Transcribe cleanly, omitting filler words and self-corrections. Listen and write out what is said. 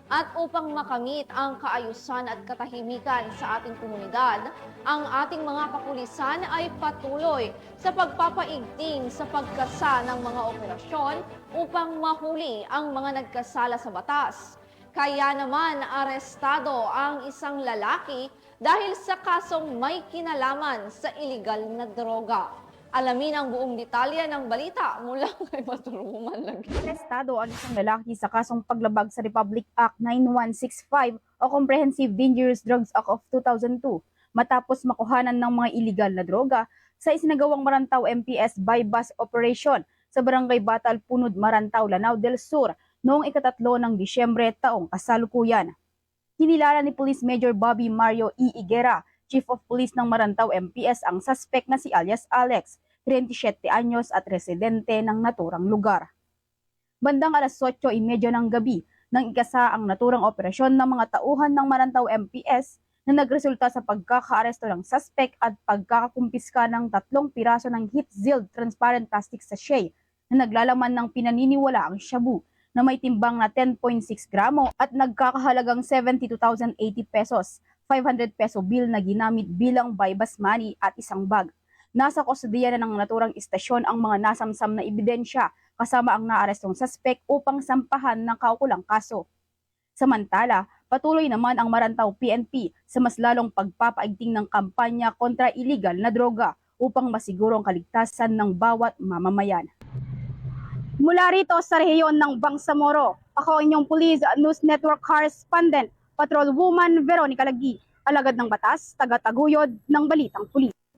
At upang makamit ang kaayusan at katahimikan sa ating komunidad, ang ating mga kapulisan ay patuloy sa pagpapaigting sa pagkasa ng mga operasyon upang mahuli ang mga nagkasala sa batas. Kaya naman arestado ang isang lalaki dahil sa kasong may kinalaman sa iligal na droga. Alamin ang buong detalye ng balita mula kay Matruman lagi. Arestado ang isang lalaki sa kasong paglabag sa Republic Act 9165 o Comprehensive Dangerous Drugs Act of 2002 matapos makuhanan ng mga iligal na droga sa isinagawang Marantaw MPS bypass operation sa Barangay Batal Punod, Marantaw, Lanao del Sur noong ika-3 ng Disyembre taong kasalukuyan. Kinilala ni Police Major Bobby Mario E. Higuera, Chief of Police ng Marantaw MPS, ang suspect na si alias Alex, 37 anyos at residente ng naturang lugar. Bandang alas 8:30 ng gabi nang ikasa ang naturang operasyon ng mga tauhan ng Marantaw MPS na nagresulta sa pagkakaaresto ng suspect at pagkakakumpiska ng 3 piraso ng heat-sealed transparent plastic sachet na naglalaman ng pinaniniwalaang shabu na may timbang na 10.6 gramo at nagkakahalagang 72,080 pesos, 500 peso bill na ginamit bilang bypass money at isang bag. Nasa kustodiya na ng naturang istasyon ang mga nasamsam na ebidensya kasama ang naarestong suspect upang sampahan ng kaukulang kaso. Samantala, patuloy naman ang Marantaw PNP sa mas lalong pagpapaigting ng kampanya kontra illegal na droga upang masiguro ang kaligtasan ng bawat mamamayan. Mula rito sa rehiyon ng Bangsamoro, ako inyong Police News Network Correspondent, Patrolwoman Veronica Lagi, alagad ng batas, taga-taguyod ng Balitang Pulis.